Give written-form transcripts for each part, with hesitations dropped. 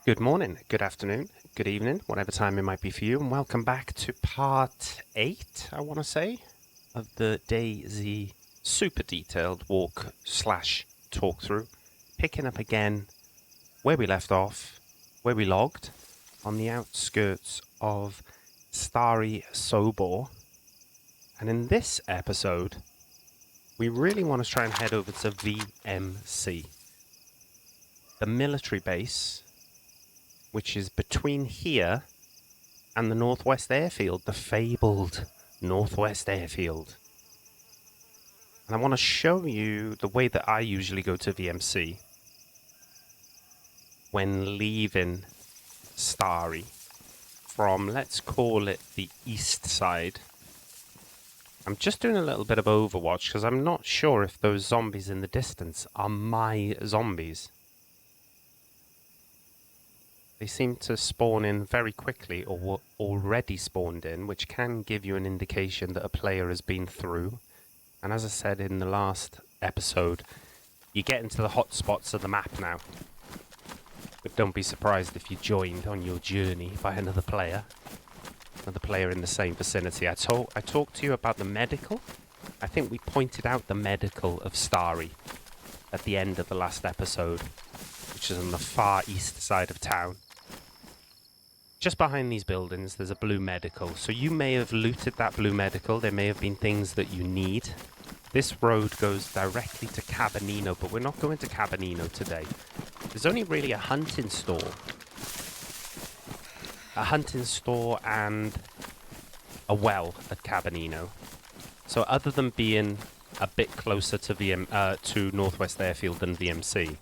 Good morning, good afternoon, good evening, whatever time it might be for you, and welcome back to part 8, I want to say, of the DAYZ super detailed walk slash talk through, picking up again where we left off, where we logged, on the outskirts of Stary Sobor. And in this episode, we really want to try and head over to V.M.C, the military base, which is between here and the Northwest Airfield, the fabled Northwest Airfield. And I want to show you the way that I usually go to VMC when leaving Stary from, let's call it, the east side. I'm just doing a little bit of Overwatch because I'm not sure if those zombies in the distance are my zombies. They seem to spawn in very quickly or were already spawned in, which can give you an indication that a player has been through. And as I said in the last episode, you get into the hot spots of the map now. But don't be surprised if you're joined on your journey by another player in the same vicinity. I talked to you about the medical. I think we pointed out the medical of Stary at the end of the last episode, which is on the far east side of town. Just behind these buildings, there's a blue medical. So you may have looted that blue medical. There may have been things that you need. This road goes directly to Cabanino, but we're not going to Cabanino today. There's only really a hunting store. A hunting store and a well at Cabanino. So other than being a bit closer to to Northwest Airfield than VMC,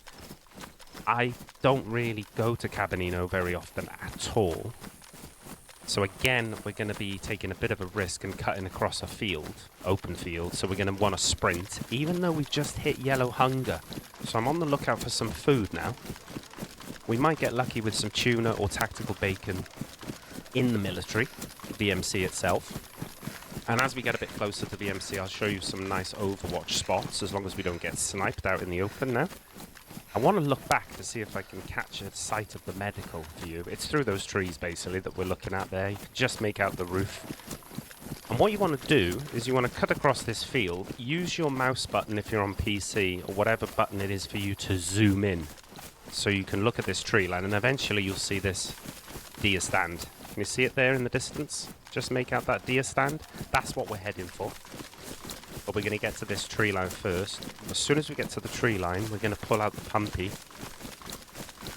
I don't really go to Cabanino very often at all. So again, we're going to be taking a bit of a risk and cutting across a field, open field. So we're going to want to sprint, even though we've just hit yellow hunger. So I'm on the lookout for some food now. We might get lucky with some tuna or tactical bacon in the military, VMC itself. And as we get a bit closer to VMC, I'll show you some nice Overwatch spots, as long as we don't get sniped out in the open now. I want to look back to see if I can catch a sight of the medical for you. It's through those trees, basically, that we're looking at there. You can just make out the roof. And what you want to do is you want to cut across this field. Use your mouse button if you're on PC, or whatever button it is for you to zoom in. So you can look at this tree line, and eventually you'll see this deer stand. Can you see it there in the distance? Just make out that deer stand. That's what we're heading for. But we're going to get to this tree line first. As soon as we get to the tree line, we're going to pull out the pumpy,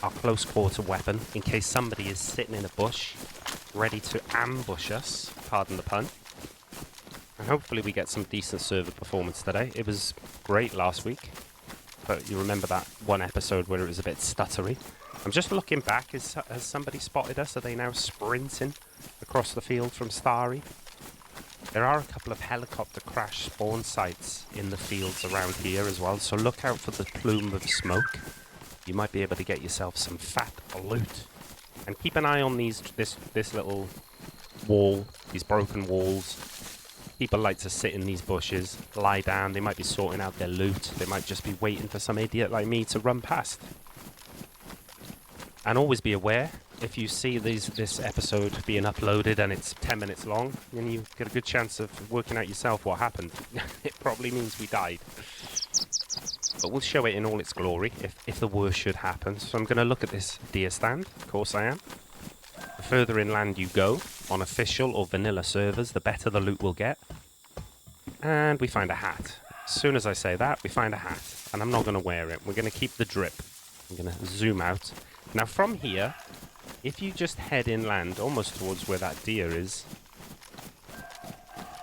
our close quarter weapon, in case somebody is sitting in a bush, ready to ambush us, pardon the pun. And hopefully we get some decent server performance today. It was great last week, but you remember that one episode where it was a bit stuttery. I'm just looking back. Has somebody spotted us? Are they now sprinting across the field from Stary? There are a couple of helicopter crash spawn sites in the fields around here as well, so look out for the plume of smoke. You might be able to get yourself some fat loot. And keep an eye on this little wall, these broken walls. People like to sit in these bushes, lie down. They might be sorting out their loot. They might just be waiting for some idiot like me to run past. And always be aware, if you see this episode being uploaded and it's 10 minutes long, then you get a good chance of working out yourself what happened. It probably means we died. But we'll show it in all its glory, if the worst should happen. So I'm going to look at this deer stand. Of course I am. The further inland you go, on official or vanilla servers, the better the loot will get. And we find a hat. As soon as I say that, we find a hat. And I'm not going to wear it. We're going to keep the drip. I'm going to zoom out. Now from here, if you just head inland, almost towards where that deer is,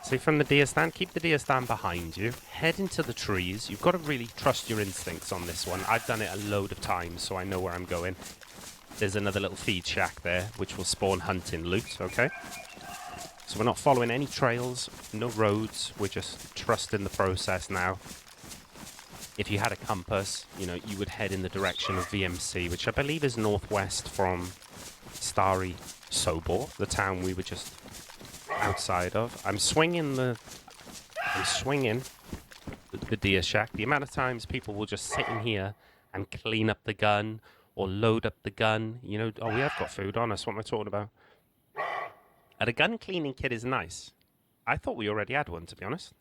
see from the deer stand, keep the deer stand behind you, head into the trees. You've got to really trust your instincts on this one. I've done it a load of times, so I know where I'm going. There's another little feed shack there, which will spawn hunting loot, okay? So we're not following any trails, no roads, we're just trusting the process now. If you had a compass, you know, you would head in the direction of VMC, which I believe is northwest from Stary Sobor, the town we were just outside of. I'm swinging the deer shack. The amount of times people will just sit in here and clean up the gun, or load up the gun. You know, oh, we have got food on us. What am I talking about? And a gun cleaning kit is nice. I thought we already had one, to be honest.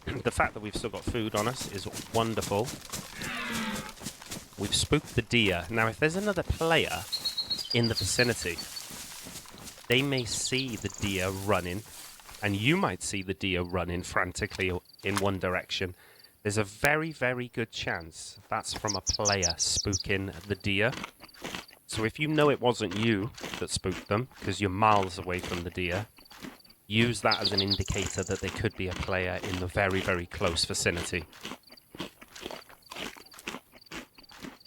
The fact that we've still got food on us is wonderful. We've spooked the deer. Now, if there's another player in the vicinity, they may see the deer running, and you might see the deer running frantically in one direction. There's a very, very good chance that's from a player spooking the deer. So if you know it wasn't you that spooked them, because you're miles away from the deer, use that as an indicator that there could be a player in the very, very close vicinity.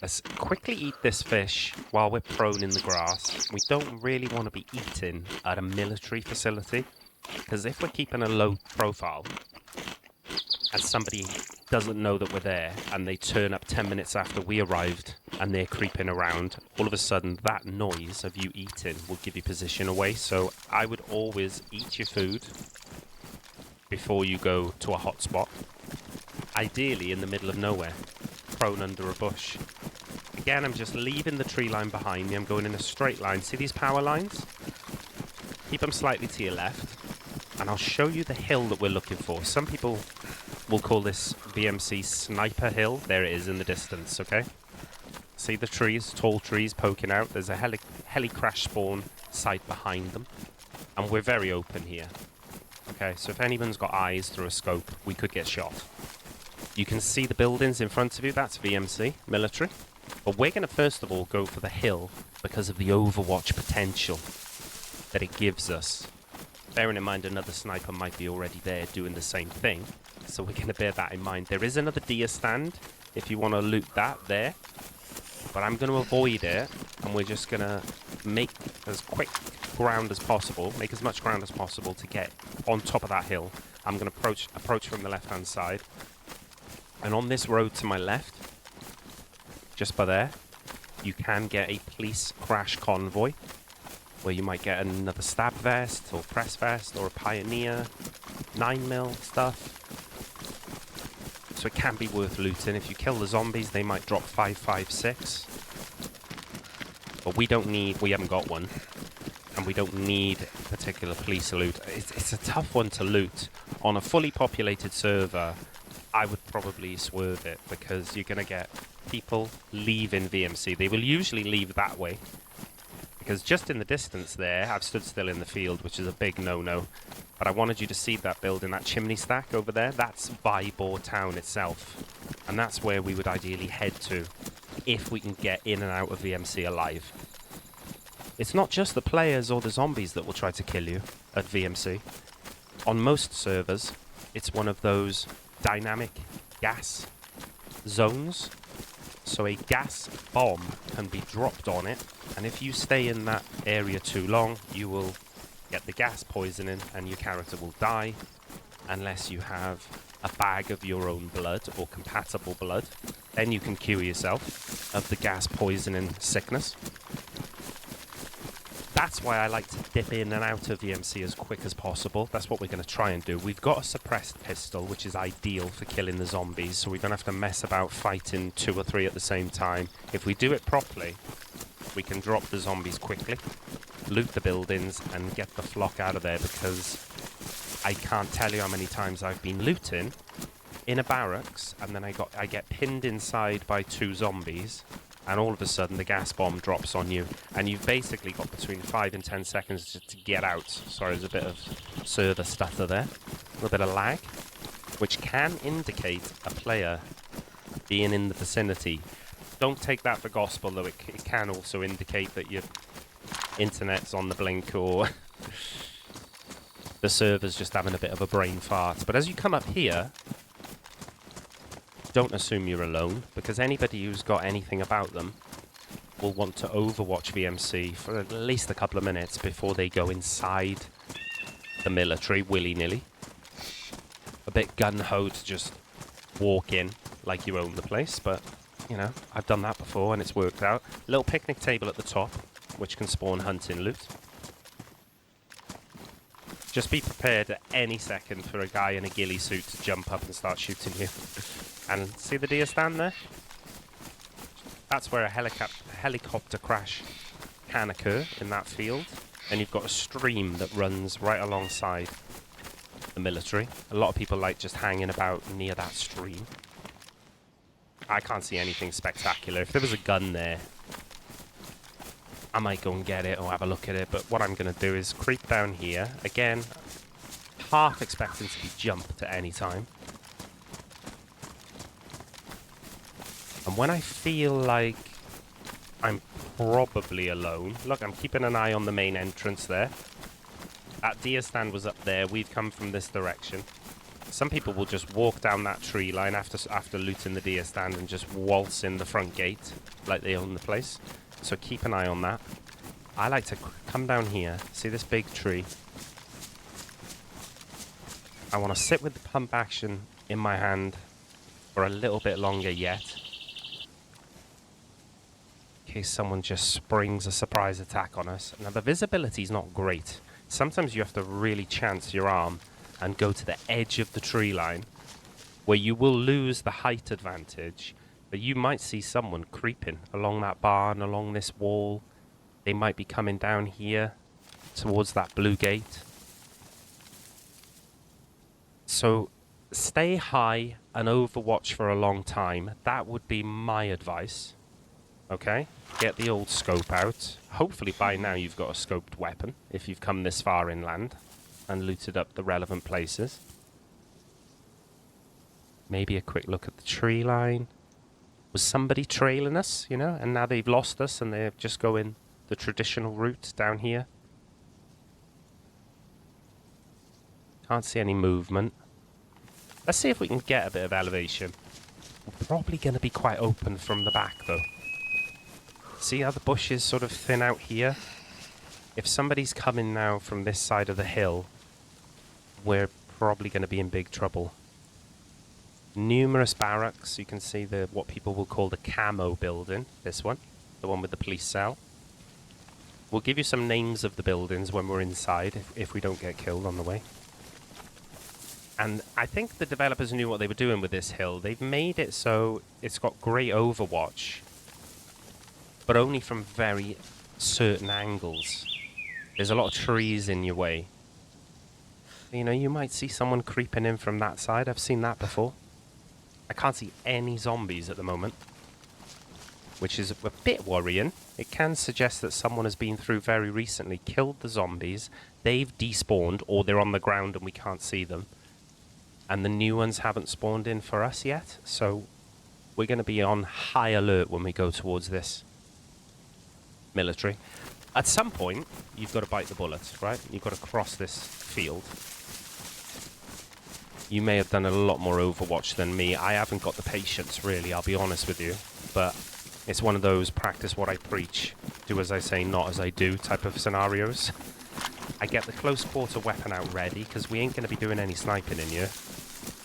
Let's quickly eat this fish while we're prone in the grass. We don't really want to be eating at a military facility, because if we're keeping a low profile and somebody doesn't know that we're there and they turn up 10 minutes after we arrived and they're creeping around, all of a sudden that noise of you eating will give you position away. So I would always eat your food before you go to a hotspot, ideally in the middle of nowhere, prone under a bush. Again, I'm just leaving the tree line behind me. I'm going in a straight line. See these power lines? Keep them slightly to your left, and I'll show you the hill that we're looking for. Some people will call this V.M.C. Sniper Hill. There it is in the distance, okay? See the trees, tall trees poking out. There's a heli crash spawn site behind them, and we're very open here. Okay, so if anyone's got eyes through a scope, we could get shot. You can see the buildings in front of you. That's V.M.C. military. But we're going to first of all go for the hill because of the overwatch potential that it gives us. Bearing in mind another sniper might be already there doing the same thing. So we're going to bear that in mind. There is another deer stand if you want to loot that there. But I'm going to avoid it, and we're just going to make as quick ground as possible, make as much ground as possible to get on top of that hill. I'm going to approach from the left-hand side. And on this road to my left, just by there, you can get a police crash convoy, where you might get another stab vest, or press vest, or a Pioneer, 9mm stuff. So it can be worth looting. If you kill the zombies, they might drop 5.56. But we haven't got one. And we don't need particular police loot. It's a tough one to loot. On a fully populated server, I would probably swerve it, because you're going to get people leaving VMC. They will usually leave that way, because just in the distance there, I've stood still in the field, which is a big no-no. But I wanted you to see that building, that chimney stack over there. That's Vybor town itself. And that's where we would ideally head to if we can get in and out of VMC alive. It's not just the players or the zombies that will try to kill you at VMC. On most servers, it's one of those dynamic gas zones. So a gas bomb can be dropped on it, and if you stay in that area too long, you will get the gas poisoning and your character will die, unless you have a bag of your own blood or compatible blood. Then you can cure yourself of the gas poisoning sickness. That's why I like to dip in and out of VMC as quick as possible. That's what we're going to try and do. We've got a suppressed pistol, which is ideal for killing the zombies, so we don't have to mess about fighting 2 or 3 at the same time. If we do it properly, we can drop the zombies quickly, loot the buildings, and get the flock out of there, because I can't tell you how many times I've been looting in a barracks, and then I get pinned inside by 2 zombies, and all of a sudden the gas bomb drops on you, and you've basically got between 5 and 10 seconds to get out. Sorry, there's a bit of server stutter there, a little bit of lag, which can indicate a player being in the vicinity. Don't take that for gospel, though. It can also indicate that your internet's on the blink, or the server's just having a bit of a brain fart. But as you come up here, don't assume you're alone, because anybody who's got anything about them will want to overwatch VMC for at least a couple of minutes before they go inside the military willy-nilly. A bit gun-ho to just walk in like you own the place, but, you know, I've done that before and it's worked out. Little picnic table at the top, which can spawn hunting loot. Just be prepared at any second for a guy in a ghillie suit to jump up and start shooting you. And see the deer stand there? That's where a helicopter crash can occur, in that field. And you've got a stream that runs right alongside the military. A lot of people like just hanging about near that stream. I can't see anything spectacular. If there was a gun there, I might go and get it or have a look at it. But what I'm going to do is creep down here. Again, half expecting to be jumped at any time. And when I feel like I'm probably alone... Look, I'm keeping an eye on the main entrance there. That deer stand was up there. We've come from this direction. Some people will just walk down that tree line after looting the deer stand and just waltz in the front gate like they own the place. So keep an eye on that. I like to come down here. See this big tree? I want to sit with the pump action in my hand for a little bit longer yet. In case someone just springs a surprise attack on us. Now the visibility is not great. Sometimes you have to really chance your arm and go to the edge of the tree line, where you will lose the height advantage, but you might see someone creeping along that barn, along this wall. They might be coming down here towards that blue gate. So stay high and overwatch for a long time. That would be my advice. Okay? Get the old scope out. Hopefully by now you've got a scoped weapon, if you've come this far inland and looted up the relevant places. Maybe a quick look at the tree line. Was somebody trailing us, you know, and now they've lost us and they're just going the traditional route down here? Can't see any movement. Let's see if we can get a bit of elevation. We're probably going to be quite open from the back though. See how the bushes sort of thin out here? If somebody's coming now from this side of the hill, we're probably going to be in big trouble. Numerous barracks. You can see the what people will call the camo building. This one, the one with the police cell. We'll give you some names of the buildings when we're inside, if we don't get killed on the way. And I think the developers knew what they were doing with this hill. They've made it so it's got great overwatch, but only from very certain angles. There's a lot of trees in your way. You know, you might see someone creeping in from that side. I've seen that before. I can't see any zombies at the moment, which is a bit worrying. It can suggest that someone has been through very recently, killed the zombies, they've despawned, or they're on the ground and we can't see them. And the new ones haven't spawned in for us yet, so we're going to be on high alert when we go towards this military. At some point, you've got to bite the bullet, right? You've got to cross this field. You may have done a lot more Overwatch than me. I haven't got the patience, really, I'll be honest with you. But it's one of those practice what I preach, do as I say, not as I do type of scenarios. I get the close quarter weapon out ready, because we ain't going to be doing any sniping in here.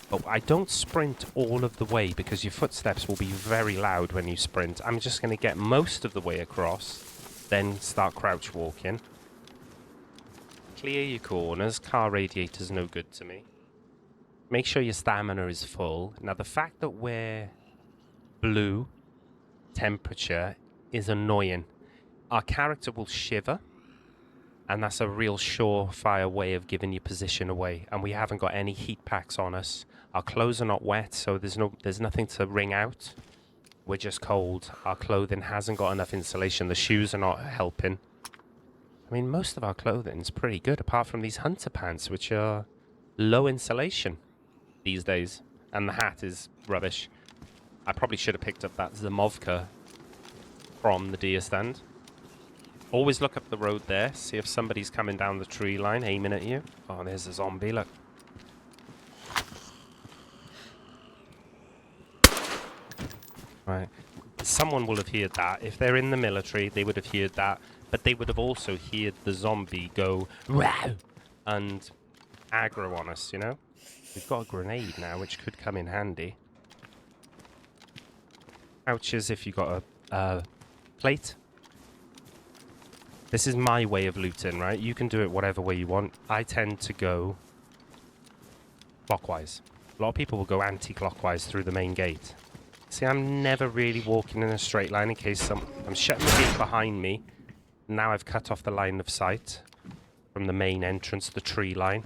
But I don't sprint all of the way, because your footsteps will be very loud when you sprint. I'm just going to get most of the way across, then start crouch walking. Clear your corners. Car radiator's no good to me. Make sure your stamina is full. Now, the fact that we're blue temperature is annoying. Our character will shiver, and that's a real surefire way of giving your position away. And we haven't got any heat packs on us. Our clothes are not wet, so there's nothing to wring out. We're just cold. Our clothing hasn't got enough insulation. The shoes are not helping. I mean, most of our clothing is pretty good, apart from these hunter pants, which are low insulation these days. And the hat is rubbish. I probably should have picked up that Zamovka from the deer stand. Always look up the road there, see if somebody's coming down the tree line aiming at you. Oh, there's a zombie, look. Right. Someone will have heard that. If they're in the military, they would have heard that. But they would have also heard the zombie go, "Wow!" and aggro on us, you know? We've got a grenade now, which could come in handy. Pouches if you've got a plate. This is my way of looting, right? You can do it whatever way you want. I tend to go clockwise. A lot of people will go anti-clockwise through the main gate. See, I'm never really walking in a straight line in case I'm shutting the gate behind me. Now I've cut off the line of sight from the main entrance, the tree line.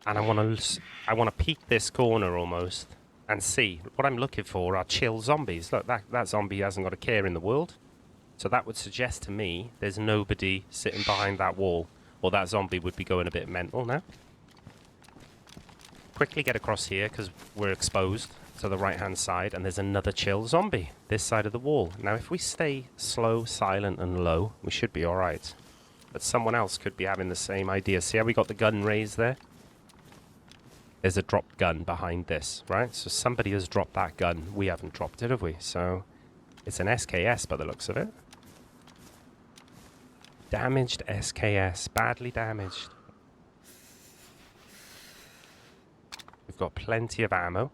And I want to peek this corner almost and see. What I'm looking for are chill zombies. Look, that zombie hasn't got a care in the world. So that would suggest to me there's nobody sitting behind that wall. Or that zombie would be going a bit mental now. Quickly get across here because we're exposed to the right-hand side. And there's another chill zombie this side of the wall. Now, if we stay slow, silent, and low, we should be all right. But someone else could be having the same idea. See how we got the gun raised there? There's a dropped gun behind this, right? So somebody has dropped that gun. We haven't dropped it, have we? So it's an SKS by the looks of it. Damaged SKS. Badly damaged. We've got plenty of ammo.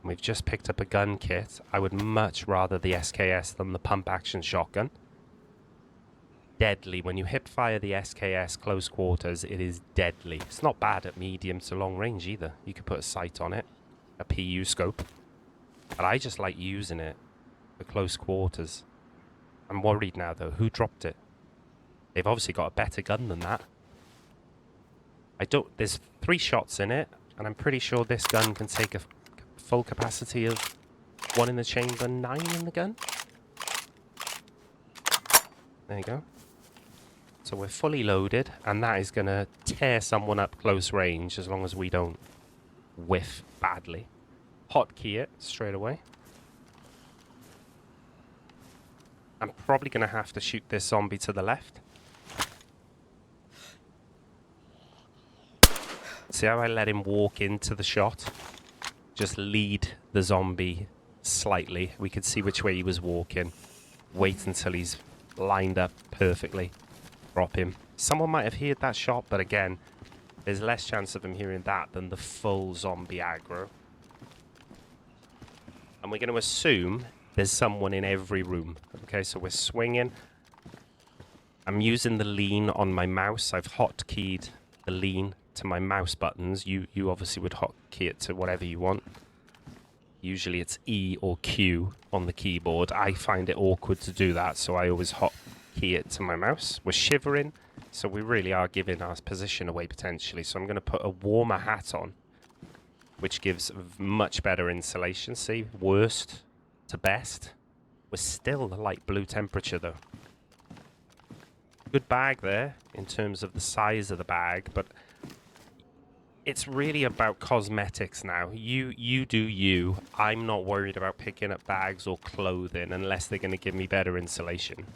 We've just picked up a gun kit. I would much rather the SKS than the pump-action shotgun. Deadly. When you hip-fire the SKS close quarters, it is deadly. It's not bad at medium to long range either. You could put a sight on it, a PU scope. But I just like using it for close quarters. I'm worried now, though. Who dropped it? They've obviously got a better gun than that. There's 3 shots in it, and I'm pretty sure this gun can take a full capacity of 1 in the chamber, 9 in the gun. There you go. So we're fully loaded, and that is going to tear someone up close range as long as we don't whiff badly. Hotkey it straight away. I'm probably going to have to shoot this zombie to the left. See how I let him walk into the shot? Just lead the zombie slightly. We could see which way he was walking. Wait until he's lined up perfectly. Drop him. Someone might have heard that shot, but again, there's less chance of him hearing that than the full zombie aggro. And we're going to assume there's someone in every room. Okay, so we're swinging. I'm using the lean on my mouse. I've hotkeyed the lean to my mouse buttons. You obviously would hotkey it to whatever you want. Usually it's E or Q on the keyboard. I find it awkward to do that, so I always hotkey it to my mouse. We're shivering, so we really are giving our position away potentially. So I'm going to put a warmer hat on, which gives much better insulation. See, worst to best. We're still the light blue temperature though. Good bag there in terms of the size of the bag, but it's really about cosmetics now. You do you. I'm not worried about picking up bags or clothing unless they're going to give me better insulation.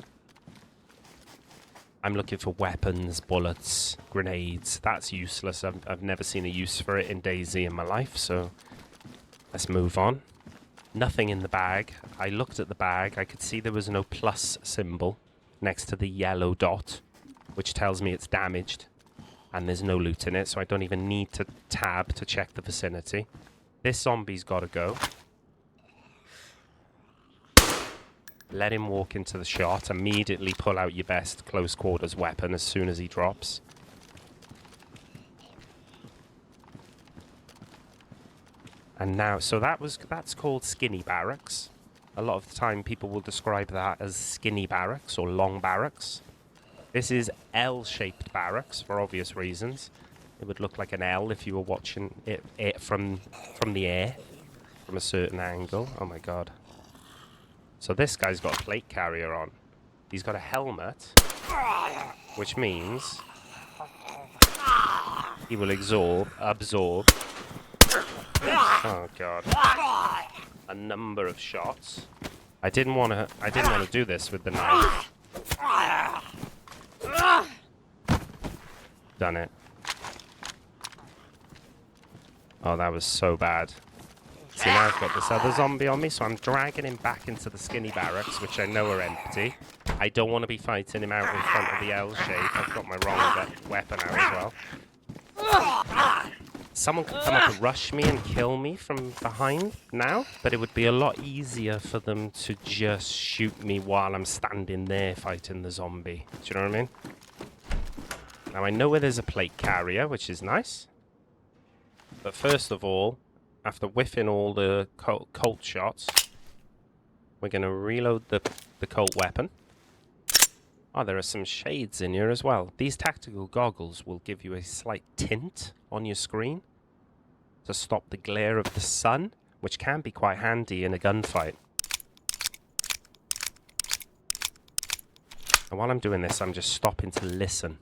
I'm looking for weapons, bullets, grenades. That's useless. I've never seen a use for it in DayZ in my life, so let's move on. Nothing in the bag. I looked at the bag. I could see there was no plus symbol next to the yellow dot, which tells me it's damaged. And there's no loot in it, so I don't even need to tab to check the vicinity. This zombie's got to go. Let him walk into the shot. Immediately pull out your best close quarters weapon as soon as he drops. And now, so that's called skinny barracks. A lot of the time people will describe that as skinny barracks or long barracks. This is L-shaped barracks for obvious reasons. It would look like an L if you were watching it from the air, from a certain angle. Oh my god. So this guy's got a plate carrier on. He's got a helmet, which means he will absorb. Oh god. A number of shots. I didn't want to do this with the knife. Done it. Oh, that was so bad. See, now I've got this other zombie on me, so I'm dragging him back into the skinny barracks, which I know are empty. I don't want to be fighting him out in front of the L shape. I've got my wrong weapon out as well. Someone could come up and rush me and kill me from behind now, but it would be a lot easier for them to just shoot me while I'm standing there fighting the zombie. Do you know what I mean? Now I know where there's a plate carrier, which is nice. But first of all, after whiffing all the Colt shots, we're going to reload the Colt weapon. Oh, there are some shades in here as well. These tactical goggles will give you a slight tint on your screen to stop the glare of the sun, which can be quite handy in a gunfight. And while I'm doing this, I'm just stopping to listen.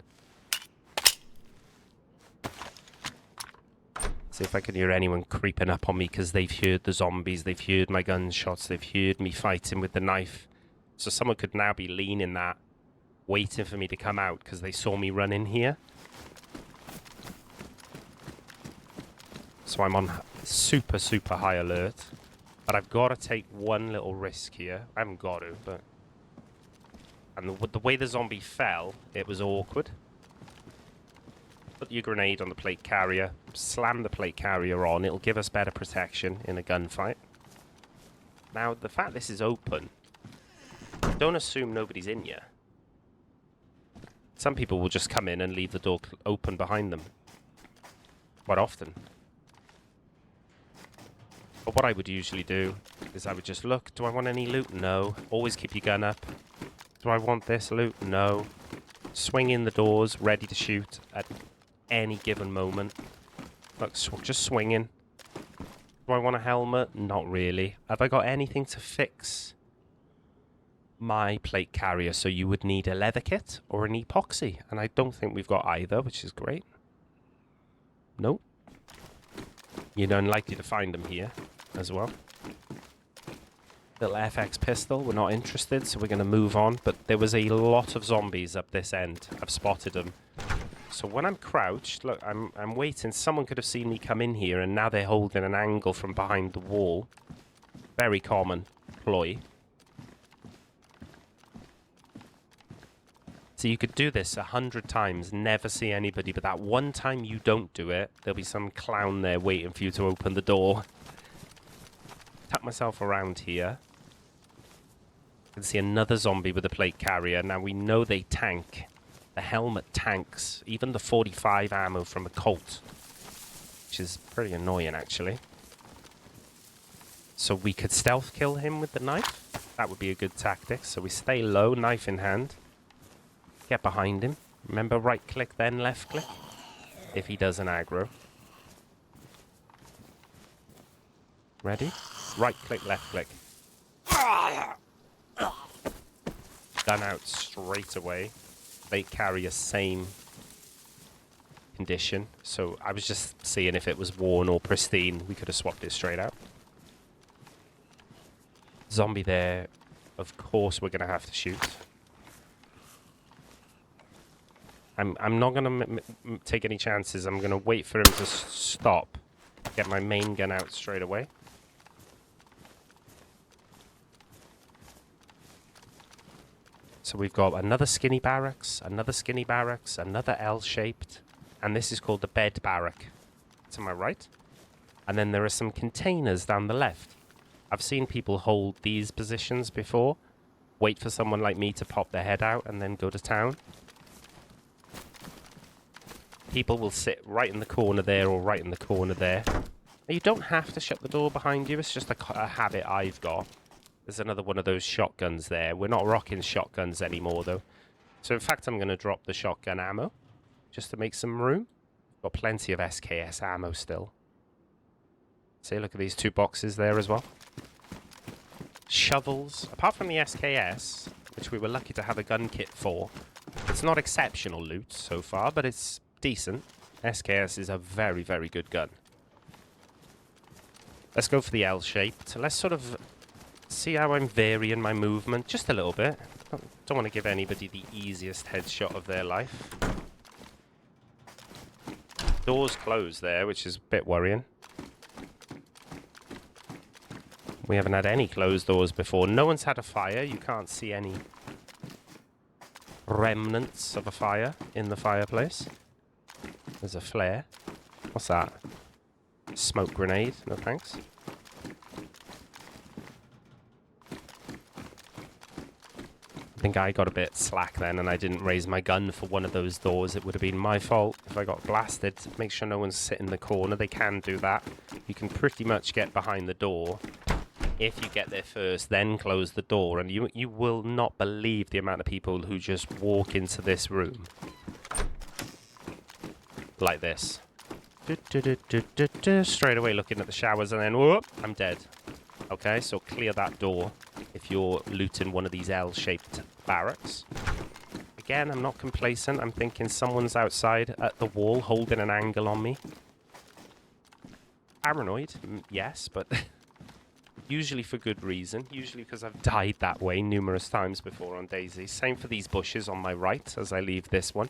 See if I can hear anyone creeping up on me because they've heard the zombies, they've heard my gunshots, they've heard me fighting with the knife. So someone could now be leaning that, waiting for me to come out because they saw me run in here. So I'm on super, super high alert. But I've got to take one little risk here. I haven't got to, but... And the way the zombie fell, it was awkward. Put your grenade on the plate carrier, slam the plate carrier on, it'll give us better protection in a gunfight. Now, the fact this is open, don't assume nobody's in here. Some people will just come in and leave the door open behind them. Quite often. But what I would usually do is I would just look, do I want any loot? No. Always keep your gun up. Do I want this loot? No. Swing in the doors, ready to shoot at any given moment. Look, just swinging. Do I want a helmet? Not really. Have I got anything to fix my plate carrier? So you would need a leather kit or an epoxy. And I don't think we've got either, which is great. Nope. You're unlikely to find them here as well. Little FX pistol, we're not interested, so we're going to move on. But there was a lot of zombies up this end. I've spotted them. So when I'm crouched, look, I'm waiting. Someone could have seen me come in here, and now they're holding an angle from behind the wall. Very common ploy. So you could do this 100 times, never see anybody, but that one time you don't do it, there'll be some clown there waiting for you to open the door. Tuck myself around here. I can see another zombie with a plate carrier. Now we know they tank. The helmet tanks, even the 45 ammo from a Colt, which is pretty annoying actually. So we could stealth kill him with the knife. That would be a good tactic. So we stay low, knife in hand. Get behind him. Remember, right click, then left click. If he does an aggro. Ready? Right click, left click. Gun out straight away. They carry a same condition. So I was just seeing if it was worn or pristine. We could have swapped it straight out. Zombie there. Of course we're going to have to shoot. I'm not going to take any chances. I'm going to wait for him to stop. Get my main gun out straight away. So we've got another skinny barracks, another skinny barracks, another L-shaped, and this is called the bed barrack to my right. And then there are some containers down the left. I've seen people hold these positions before, wait for someone like me to pop their head out and then go to town. People will sit right in the corner there or right in the corner there. Now, you don't have to shut the door behind you, it's just a habit I've got. There's another one of those shotguns there. We're not rocking shotguns anymore, though. So, in fact, I'm going to drop the shotgun ammo just to make some room. Got plenty of SKS ammo still. See, look at these two boxes there as well. Shovels. Apart from the SKS, which we were lucky to have a gun kit for, it's not exceptional loot so far, but it's decent. SKS is a very, very good gun. Let's go for the L-shaped. Let's sort of see how I'm varying my movement just a little bit. Don't want to give anybody the easiest headshot of their life. Doors closed there, which is a bit worrying. We haven't had any closed doors before. No one's had a fire. You can't see any remnants of a fire in the fireplace. There's a flare. What's that? Smoke grenade. No thanks. think I got a bit slack then and I didn't raise my gun for one of those doors. It would have been my fault if I got blasted. Make sure no one's sitting in the corner. They can do that. You can pretty much get behind the door if you get there first, then close the door. And you will not believe the amount of people who just walk into this room like this. Straight away looking at the showers and then, whoop, I'm dead. Okay, so clear that door if you're looting one of these L-shaped barracks. Again, I'm not complacent. I'm thinking someone's outside at the wall holding an angle on me. Paranoid, yes, but usually for good reason. Usually because I've died that way numerous times before on DayZ. Same for these bushes on my right as I leave this one.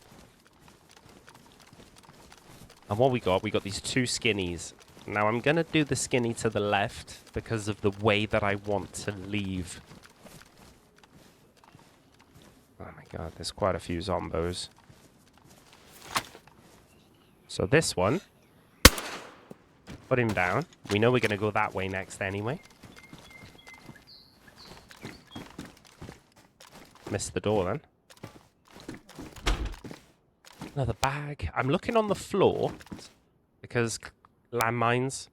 And what we got these two skinnies. Now I'm going to do the skinny to the left because of the way that I want to leave. Oh my god, there's quite a few zombos. So this one, put him down. We know we're going to go that way next anyway. Missed the door then. Another bag. I'm looking on the floor because landmines,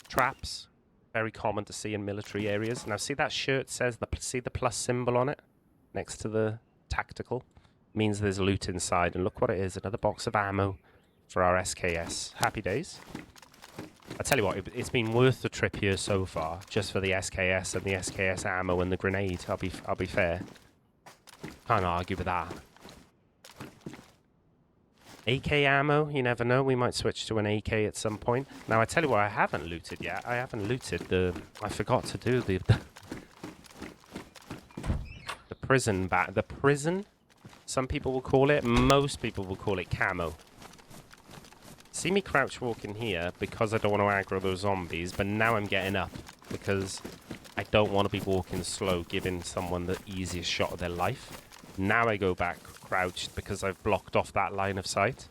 traps, very common to see in military areas. Now see that shirt says, see the plus symbol on it? Next to the tactical? Means there's loot inside. And look what it is, another box of ammo for our SKS. Happy days. I tell you what, it's been worth the trip here so far, just for the SKS and the SKS ammo and the grenade. I'll be fair. Can't argue with that. AK ammo, you never know. We might switch to an AK at some point. Now, I tell you what, I haven't looted yet. I haven't looted the... I forgot to do the prison the prison, some people will call it. Most people will call it camo. See me crouch walk in here because I don't want to aggro those zombies, but now I'm getting up because I don't want to be walking slow, giving someone the easiest shot of their life. Now I go back crouched because I've blocked off that line of sight.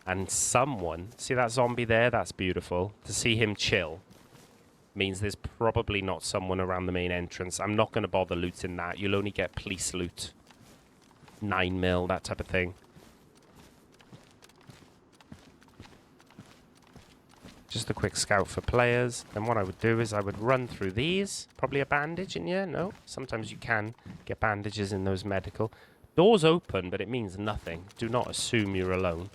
And someone, see that zombie there? That's beautiful. To see him chill means there's probably not someone around the main entrance. I'm not going to bother looting that. You'll only get police loot. 9mm, that type of thing. Just a quick scout for players. Then what I would do is I would run through these. Probably a bandage in here? No. Sometimes you can get bandages in those medical. Door's open, but it means nothing. Do not assume you're alone.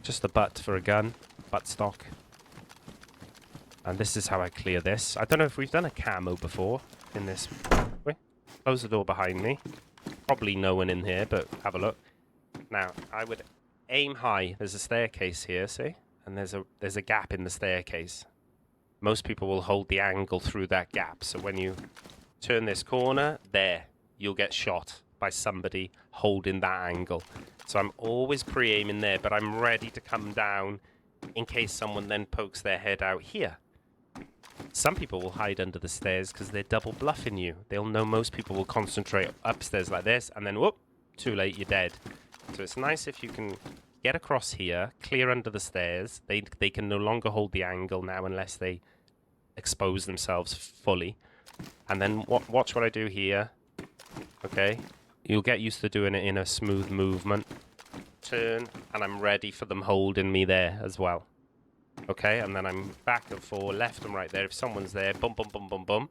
Just a butt for a gun. Butt stock. And this is how I clear this. I don't know if we've done a camo before in this. Wait. Close the door behind me. Probably no one in here, but have a look. Now, I would aim high. There's a staircase here, see? And there's a gap in the staircase. Most people will hold the angle through that gap. So when you turn this corner, there, you'll get shot by somebody holding that angle. So I'm always pre-aiming there, but I'm ready to come down in case someone then pokes their head out here. Some people will hide under the stairs because they're double bluffing you. They'll know most people will concentrate upstairs like this, and then whoop, too late, you're dead. So it's nice if you can get across here, clear under the stairs. They can no longer hold the angle now unless they expose themselves fully. And then watch what I do here. Okay, you'll get used to doing it in a smooth movement. Turn, and I'm ready for them holding me there as well. Okay, and then I'm back and forth, left and right there. If someone's there, bum, bum, bum, bum, bum.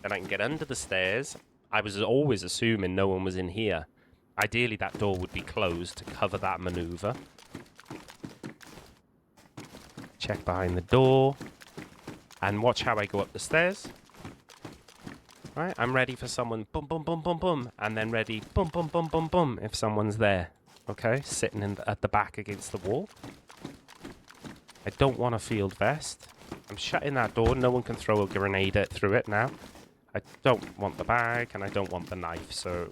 Then I can get under the stairs. I was always assuming no one was in here. Ideally, that door would be closed to cover that maneuver. Check behind the door. And watch how I go up the stairs. Right, I'm ready for someone, boom, boom, boom, boom, boom. And then ready, boom, boom, boom, boom, boom, if someone's there. Okay, sitting at the back against the wall. I don't want a field vest. I'm shutting that door. No one can throw a grenade through it now. I don't want the bag, and I don't want the knife. So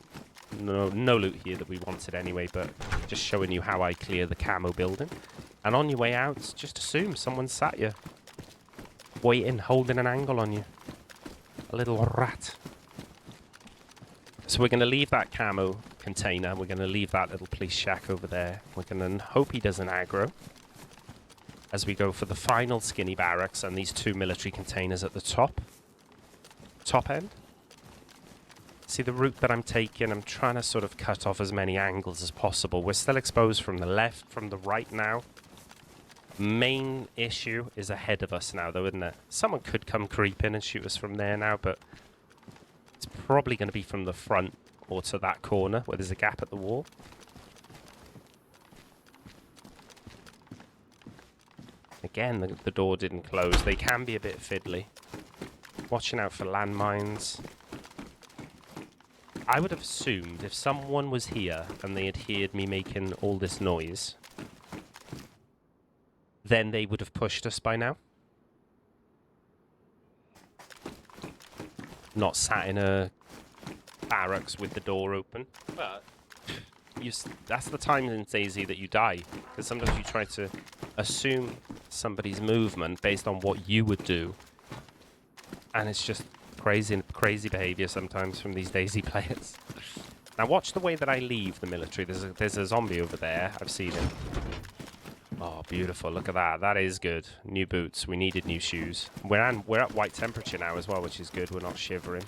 no loot here that we wanted anyway, but just showing you how I clear the camo building. And on your way out, just assume someone's sat you. Waiting, holding an angle on you. A little rat. So we're going to leave that camo container. We're going to leave that little police shack over there. We're going to hope he doesn't aggro. As we go for the final skinny barracks and these two military containers at the top. top end. See the route that I'm taking? I'm trying to sort of cut off as many angles as possible. We're still exposed from the left, from the right now. Main issue is ahead of us now, though, isn't it? Someone could come creep in and shoot us from there now, but it's probably going to be from the front or to that corner where there's a gap at the wall. Again, the door didn't close. They can be a bit fiddly. Watching out for landmines. I would have assumed if someone was here and they had heard me making all this noise, then they would have pushed us by now. Not sat in a barracks with the door open. But that's the time in DAYZ that you die. Because sometimes you try to assume somebody's movement based on what you would do. And it's just crazy behavior sometimes from these DAYZ players. Now watch the way that I leave the military. There's a zombie over there. I've seen him. Oh, beautiful. Look at that. That is good. New boots. We needed new shoes. We're at white temperature now as well, which is good. We're not shivering.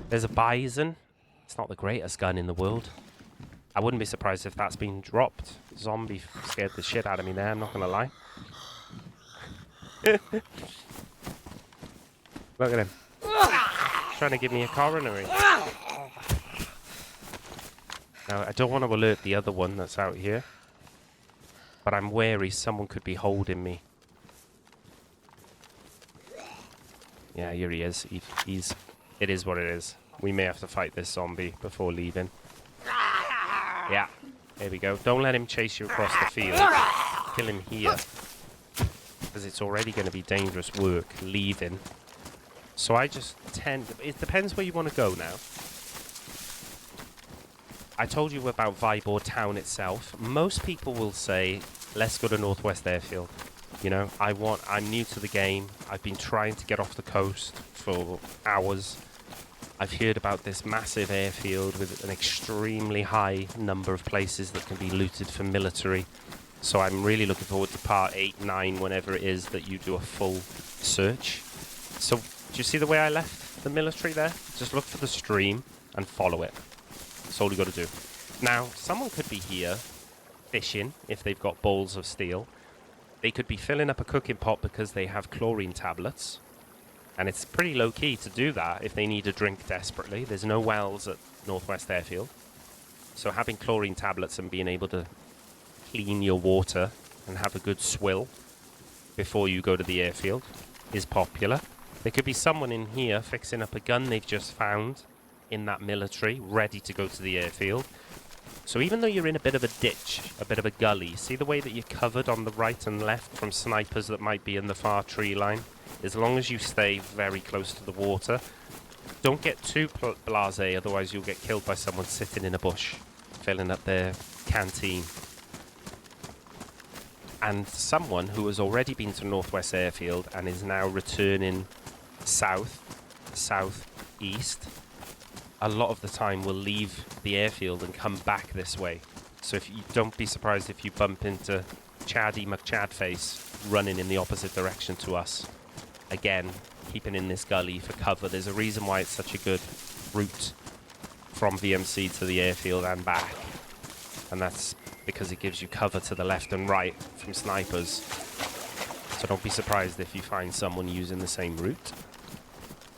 There's a bison. It's not the greatest gun in the world. I wouldn't be surprised if that's been dropped. Zombie scared the shit out of me there, I'm not going to lie. Look at him. Trying to give me a coronary. Now, I don't want to alert the other one that's out here. But I'm wary someone could be holding me. Yeah, here he is. It is what it is. We may have to fight this zombie before leaving. Yeah, there we go. Don't let him chase you across the field. Kill him here. Because it's already going to be dangerous work leaving. So I just tend... It depends where you want to go now. I told you about Vybor town itself. Most people will say, let's go to Northwest Airfield. You know, I'm new to the game. I've been trying to get off the coast for hours. I've heard about this massive airfield with an extremely high number of places that can be looted for military. So I'm really looking forward to part 8, 9, whenever it is that you do a full search. So, do you see the way I left the military there? Just look for the stream and follow it. That's all you got to do. Now, someone could be here fishing if they've got balls of steel. They could be filling up a cooking pot because they have chlorine tablets. And it's pretty low-key to do that if they need a drink desperately. There's no wells at Northwest Airfield. So having chlorine tablets and being able to clean your water and have a good swill before you go to the airfield is popular. There could be someone in here fixing up a gun they've just found in that military, ready to go to the airfield. So even though you're in a bit of a ditch, a bit of a gully, see the way that you're covered on the right and left from snipers that might be in the far tree line? As long as you stay very close to the water, don't get too blasé, otherwise you'll get killed by someone sitting in a bush, filling up their canteen. And someone who has already been to Northwest Airfield and is now returning southeast, a lot of the time will leave the airfield and come back this way. So if you don't be surprised if you bump into Chaddy McChadface running in the opposite direction to us. Again, keeping in this gully for cover. There's a reason why it's such a good route from V.M.C. to the airfield and back. And that's because it gives you cover to the left and right from snipers. So don't be surprised if you find someone using the same route.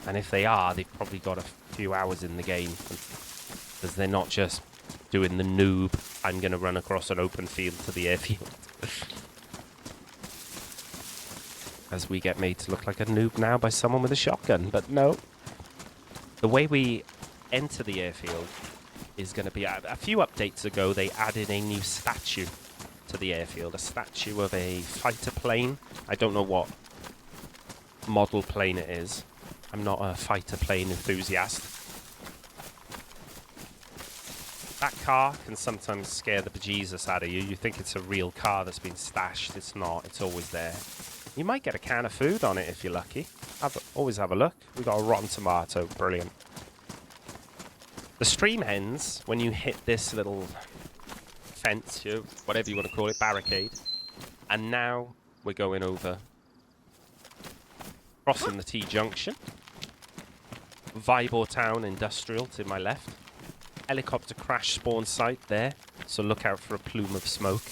And if they are, they've probably got a few hours in the game. Because they're not just doing the noob, I'm going to run across an open field to the airfield. As we get made to look like a noob now by someone with a shotgun, but no. The way we enter the airfield is going to be... A few updates ago, they added a new statue to the airfield. A statue of a fighter plane. I don't know what model plane it is. I'm not a fighter plane enthusiast. That car can sometimes scare the bejesus out of you. You think it's a real car that's been stashed. It's not. It's always there. You might get a can of food on it if you're lucky. Always have a look. We got a rotten tomato. Brilliant. The stream ends when you hit this little fence, whatever you want to call it, barricade. And now we're going over, crossing the T-junction. Vibor Town Industrial to my left. Helicopter crash spawn site there, so look out for a plume of smoke.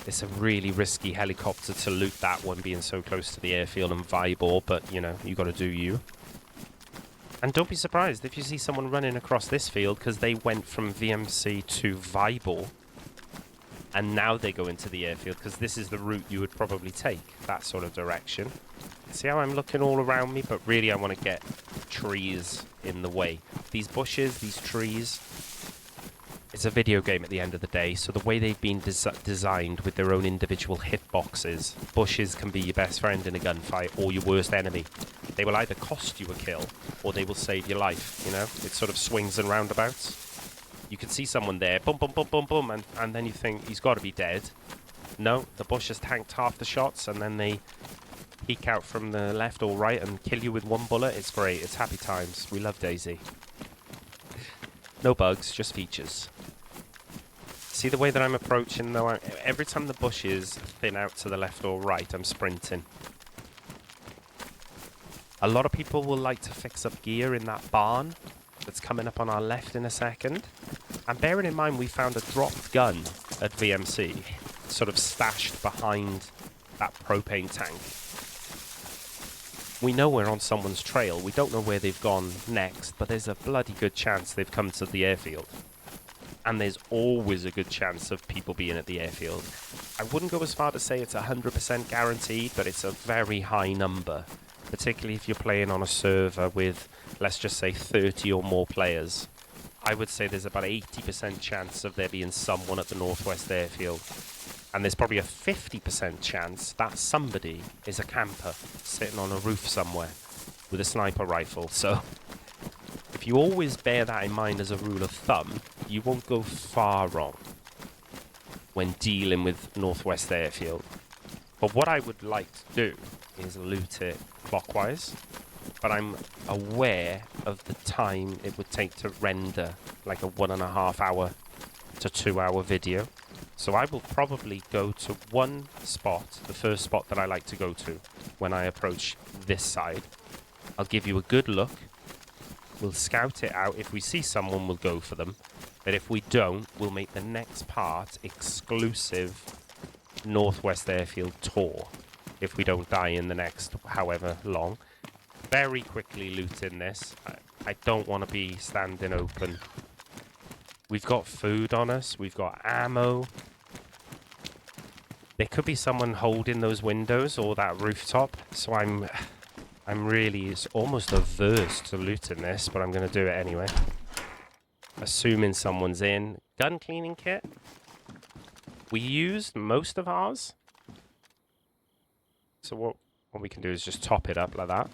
It's a really risky helicopter to loot, that one being so close to the airfield and Vibor, but you know, you got to do you. And don't be surprised if you see someone running across this field because they went from V.M.C to Vibor. And now they go into the airfield because this is the route you would probably take, that sort of direction. See how I'm looking all around me? But really I want to get trees in the way. These bushes, these trees, it's a video game at the end of the day. So the way they've been designed with their own individual hitboxes, bushes can be your best friend in a gunfight or your worst enemy. They will either cost you a kill or they will save your life, you know? It sort of swings and roundabouts. You can see someone there, boom, boom, boom, boom, boom, and then you think he's got to be dead. No, the bush has tanked half the shots, and then they peek out from the left or right and kill you with one bullet. It's great. It's happy times. We love DayZ. No bugs, just features. See the way that I'm approaching, though? Every time the bushes thin out to the left or right, I'm sprinting. A lot of people will like to fix up gear in that barn that's coming up on our left in a second. And bearing in mind we found a dropped gun at V.M.C, sort of stashed behind that propane tank. We know we're on someone's trail. We don't know where they've gone next, but there's a bloody good chance they've come to the airfield. And there's always a good chance of people being at the airfield. I wouldn't go as far to say it's 100% guaranteed, but it's a very high number. Particularly if you're playing on a server with, let's just say, 30 or more players. I would say there's about 80% chance of there being someone at the Northwest Airfield. And there's probably a 50% chance that somebody is a camper sitting on a roof somewhere with a sniper rifle. So if you always bear that in mind as a rule of thumb, you won't go far wrong when dealing with Northwest Airfield. But what I would like to do is loot it clockwise, but I'm aware of the time it would take to render like a 1.5 hour to 2 hour video. So I will probably go to one spot, the first spot that I like to go to when I approach this side. I'll give you a good look. We'll scout it out. If we see someone, we'll go for them. But if we don't, we'll make the next part exclusive Northwest Airfield tour. If we don't die in the next however long. Very quickly looting this. I don't want to be standing open. We've got food on us. We've got ammo. There could be someone holding those windows or that rooftop. So I'm really, it's almost averse to looting this, but I'm going to do it anyway. Assuming someone's in. Gun cleaning kit. We used most of ours. So what we can do is just top it up like that.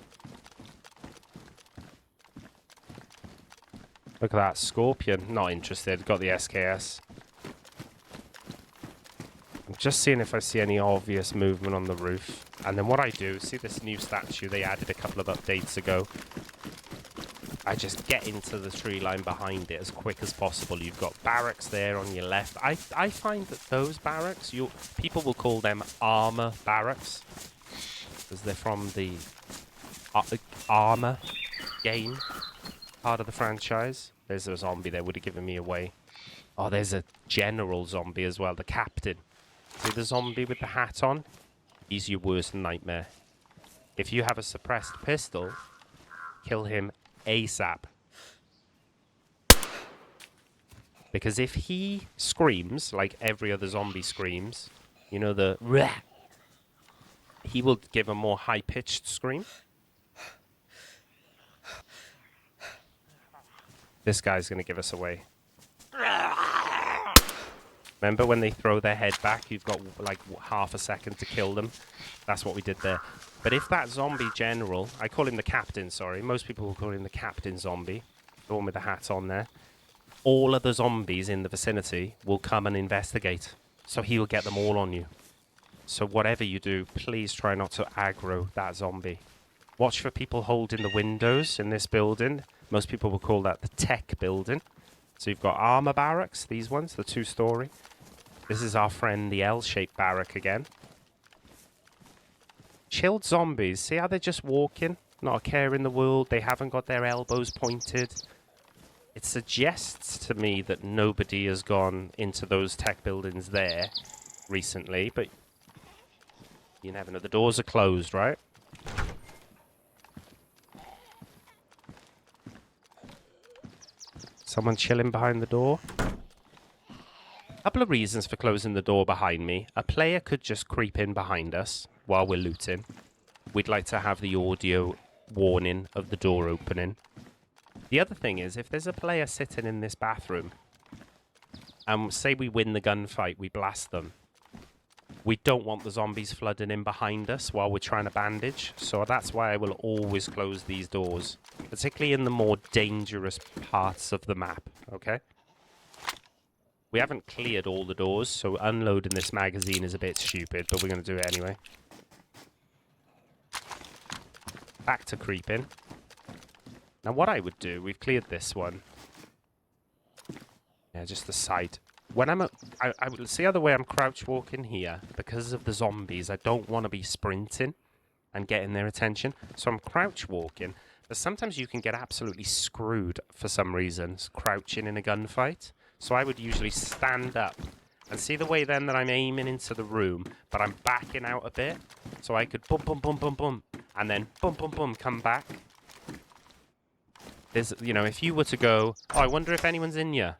Look at that, Scorpion. Not interested. Got the SKS. I'm just seeing if I see any obvious movement on the roof. And then what I do, see this new statue they added a couple of updates ago. I just get into the tree line behind it as quick as possible. You've got barracks there on your left. I find that those barracks, people will call them armor barracks. Because they're from the Armor game, part of the franchise. There's a zombie there, would have given me away. Oh, there's a general zombie as well, the captain. See the zombie with the hat on? He's your worst nightmare. If you have a suppressed pistol, kill him ASAP. Because if he screams, like every other zombie screams, you know the... He will give a more high-pitched scream. This guy's going to give us away. Remember when they throw their head back, you've got like half a second to kill them? That's what we did there. But if that zombie general, I call him the captain, sorry. Most people will call him the captain zombie. The one with the hat on there. All of the zombies in the vicinity will come and investigate. So he will get them all on you. So whatever you do, please try not to aggro that zombie. Watch for people holding the windows in this building. Most people will call that the tech building. So you've got armor barracks, these ones, the 2-story. This is our friend, the L-shaped barrack again. Chilled zombies. See how they're just walking? Not a care in the world. They haven't got their elbows pointed. It suggests to me that nobody has gone into those tech buildings there recently, but you never know. The doors are closed, right? Someone chilling behind the door. Couple of reasons for closing the door behind me. A player could just creep in behind us while we're looting. We'd like to have the audio warning of the door opening. The other thing is, if there's a player sitting in this bathroom, and say we win the gunfight, we blast them, we don't want the zombies flooding in behind us while we're trying to bandage. So that's why I will always close these doors, particularly in the more dangerous parts of the map, okay? We haven't cleared all the doors, so unloading this magazine is a bit stupid, but we're going to do it anyway. Back to creeping. Now what I would do, we've cleared this one. Yeah, just the side. When I would see how the way I'm crouch walking here, because of the zombies, I don't want to be sprinting and getting their attention. So I'm crouch walking, but sometimes you can get absolutely screwed for some reasons, crouching in a gunfight. So I would usually stand up and see the way then that I'm aiming into the room, but I'm backing out a bit. So I could boom, boom, boom, boom, boom, and then boom, boom, boom, come back. There's, you know, if you were to go, oh, I wonder if anyone's in here.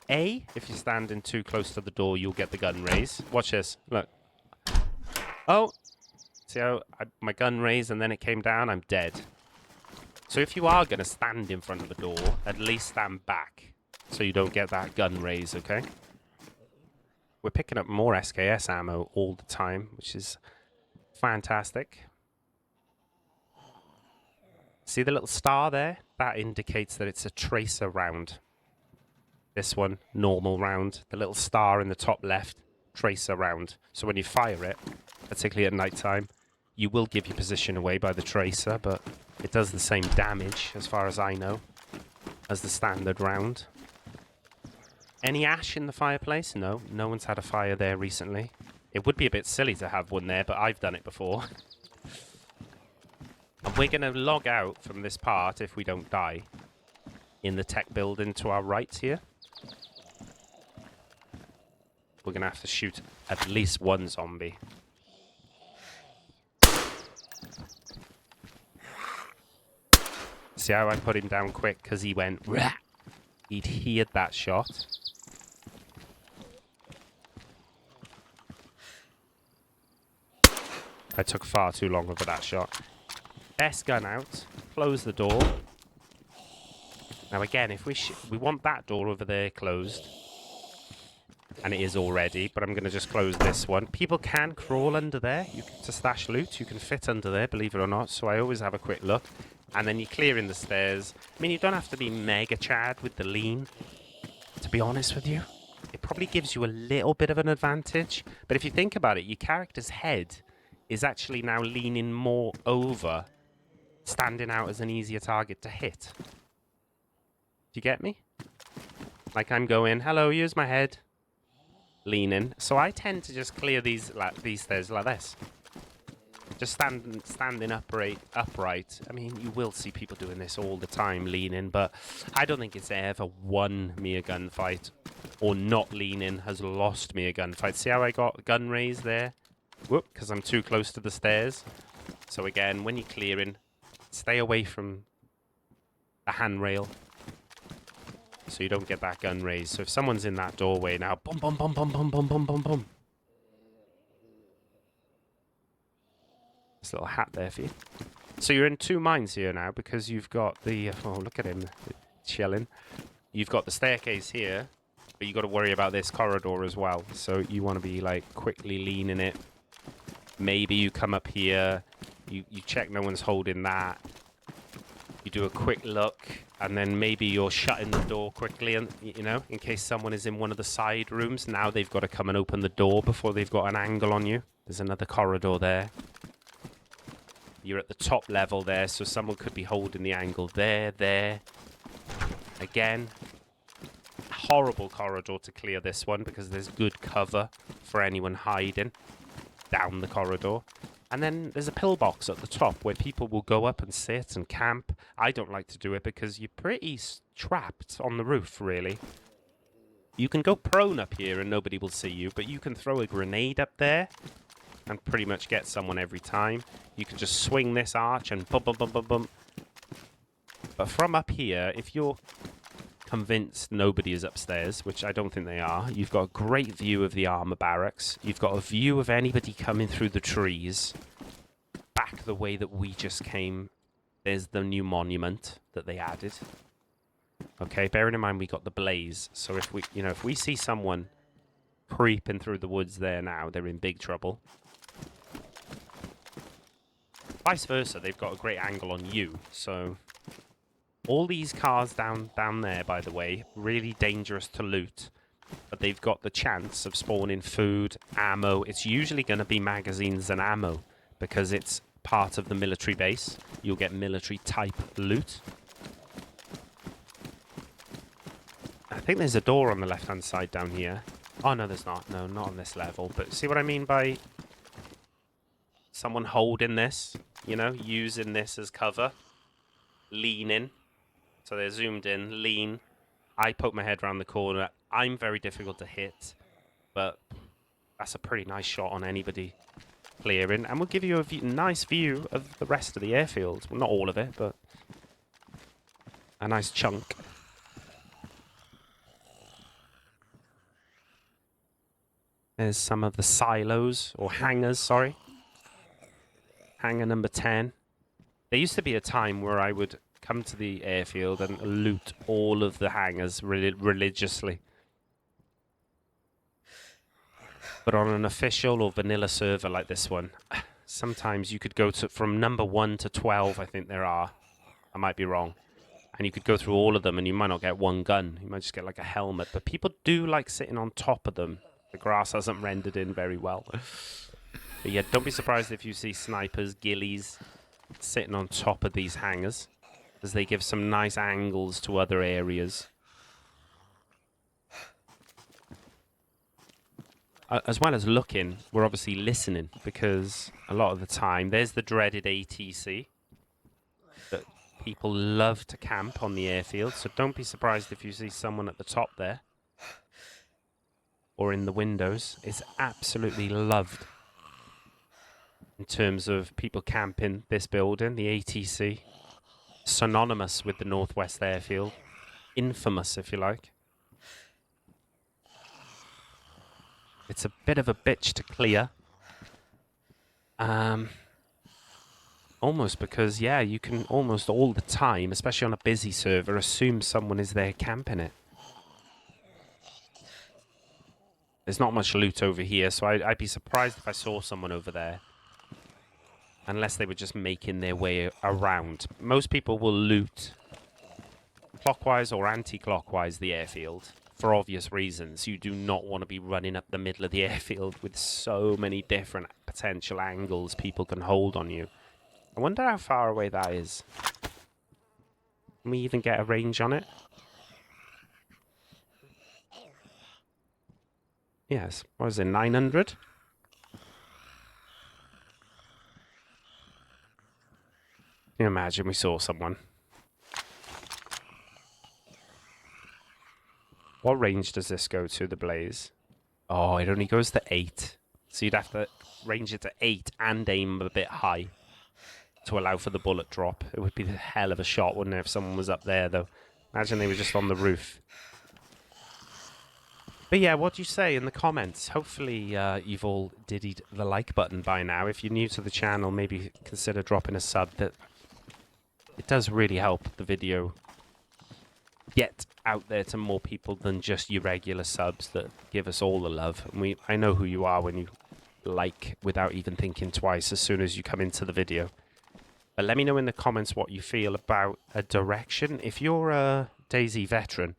If you're standing too close to the door, you'll get the gun raise. Watch this. Look. Oh. See how my gun raised and then it came down? I'm dead. So if you are going to stand in front of the door, at least stand back so you don't get that gun raise, okay? We're picking up more SKS ammo all the time, which is fantastic. See the little star there? That indicates that it's a tracer round. This one, normal round. The little star in the top left, tracer round. So when you fire it, particularly at night time, you will give your position away by the tracer, but it does the same damage, as far as I know, as the standard round. Any ash in the fireplace? No, no one's had a fire there recently. It would be a bit silly to have one there, but I've done it before. And we're going to log out from this part, if we don't die, in the tech building to our right here. We're going to have to shoot at least one zombie. See how I put him down quick? Because he went... Rah! He'd heard that shot. I took far too long over that shot. Best gun out. Close the door. Now again, if we want that door over there closed. And it is already, but I'm going to just close this one. People can crawl under there to stash loot. You can fit under there, believe it or not. So I always have a quick look. And then you're clearing the stairs. I mean, you don't have to be mega Chad with the lean, to be honest with you. It probably gives you a little bit of an advantage. But if you think about it, your character's head is actually now leaning more over, standing out as an easier target to hit. Do you get me? Like I'm going, hello, here's my head. Leaning. So I tend to just clear these stairs like this. Just standing upright. I mean, you will see people doing this all the time, leaning, but I don't think it's ever won me a gunfight, or not leaning has lost me a gunfight. See how I got gun raised there? Whoop, because I'm too close to the stairs. So again, when you're clearing, stay away from the handrail, so you don't get that gun raised. So if someone's in that doorway now, boom, boom, boom, boom, boom, boom, boom, boom, boom. This little hat there for you. So you're in two minds here now, because you've got the... Oh, look at him chilling. You've got the staircase here, but you've got to worry about this corridor as well. So you want to be, like, quickly leaning it. Maybe you come up here, you check no one's holding that. You do a quick look, and then maybe you're shutting the door quickly, and you know, in case someone is in one of the side rooms. Now they've got to come and open the door before they've got an angle on you. There's another corridor there. You're at the top level there, so someone could be holding the angle there. Again, horrible corridor to clear this one, because there's good cover for anyone hiding down the corridor. And then there's a pillbox at the top where people will go up and sit and camp. I don't like to do it because you're pretty trapped on the roof, really. You can go prone up here and nobody will see you, but you can throw a grenade up there and pretty much get someone every time. You can just swing this arch and bum, bum, bum, bum, bum. But from up here, if you're convinced nobody is upstairs, which I don't think they are, you've got a great view of the armor barracks. You've got a view of anybody coming through the trees. Back the way that we just came, there's the new monument that they added. Okay, bearing in mind we got the blaze, so if we, if we see someone creeping through the woods there now, they're in big trouble. Vice versa, they've got a great angle on you, so all these cars down there, by the way, really dangerous to loot, but they've got the chance of spawning food, ammo. It's usually going to be magazines and ammo because it's part of the military base. You'll get military type loot. I think there's a door on the left-hand side down here. Oh, no, there's not. No, not on this level. But see what I mean by someone holding this, using this as cover, leaning. So they're zoomed in, lean. I poke my head around the corner. I'm very difficult to hit, but that's a pretty nice shot on anybody clearing. And we'll give you a nice view of the rest of the airfield. Well, not all of it, but a nice chunk. There's some of the silos, or hangars, sorry. Hangar number 10. There used to be a time where I would come to the airfield and loot all of the hangars religiously. But on an official or vanilla server like this one, sometimes you could go from number 1 to 12, I think there are. I might be wrong. And you could go through all of them and you might not get one gun. You might just get like a helmet. But people do like sitting on top of them. The grass hasn't rendered in very well. But yeah, don't be surprised if you see snipers, ghillies, sitting on top of these hangars, as they give some nice angles to other areas. As well as looking, we're obviously listening, because a lot of the time, there's the dreaded ATC, that people love to camp on the airfield, so don't be surprised if you see someone at the top there, or in the windows. It's absolutely loved in terms of people camping this building, the ATC. Synonymous with the Northwest Airfield. Infamous, if you like. It's a bit of a bitch to clear. Almost because, yeah, you can almost all the time, especially on a busy server, assume someone is there camping it. There's not much loot over here, so I'd be surprised if I saw someone over there. Unless they were just making their way around. Most people will loot clockwise or anti-clockwise the airfield. For obvious reasons. You do not want to be running up the middle of the airfield with so many different potential angles people can hold on you. I wonder how far away that is. Can we even get a range on it? Yes. What is it, 900? Can you imagine we saw someone? What range does this go to, the blaze? Oh, it only goes to 8. So you'd have to range it to 8 and aim a bit high to allow for the bullet drop. It would be the hell of a shot, wouldn't it, if someone was up there, though? Imagine they were just on the roof. But yeah, what do you say in the comments? Hopefully you've all diddied the like button by now. If you're new to the channel, maybe consider dropping a sub. That it does really help the video get out there to more people than just your regular subs that give us all the love. And I know who you are when you like without even thinking twice as soon as you come into the video. But let me know in the comments what you feel about a direction. If you're a DayZ veteran,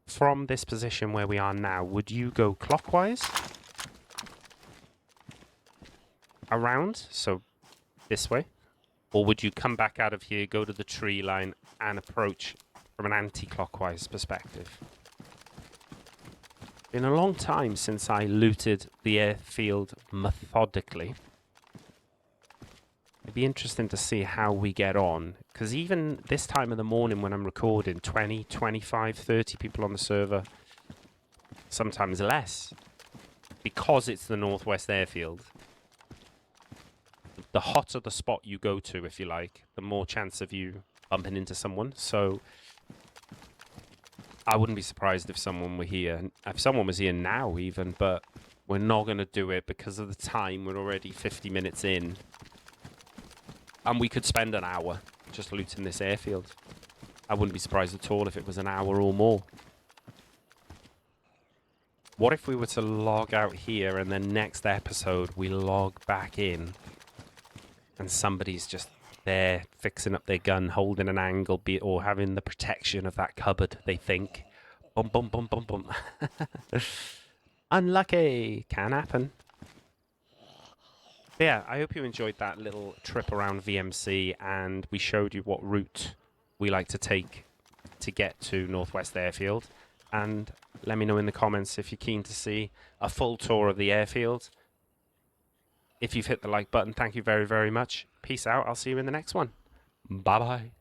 from this position where we are now, would you go clockwise? Around? So this way? Or would you come back out of here, go to the tree line, and approach from an anti-clockwise perspective? Been a long time since I looted the airfield methodically. It'd be interesting to see how we get on, because even this time of the morning when I'm recording, 20, 25, 30 people on the server, sometimes less, because it's the Northwest Airfield. The hotter the spot you go to, if you like, the more chance of you bumping into someone. So I wouldn't be surprised if someone were here, if someone was here now even, but we're not going to do it because of the time. We're already 50 minutes in. And we could spend an hour just looting this airfield. I wouldn't be surprised at all if it was an hour or more. What if we were to log out here and then next episode we log back in and somebody's just there fixing up their gun, holding an angle, or having the protection of that cupboard, they think. Bum, bum, bum, bum, bum. Unlucky. Can happen. But yeah, I hope you enjoyed that little trip around VMC, and we showed you what route we like to take to get to Northwest Airfield. And let me know in the comments if you're keen to see a full tour of the airfield. If you've hit the like button, thank you very, very much. Peace out. I'll see you in the next one. Bye-bye.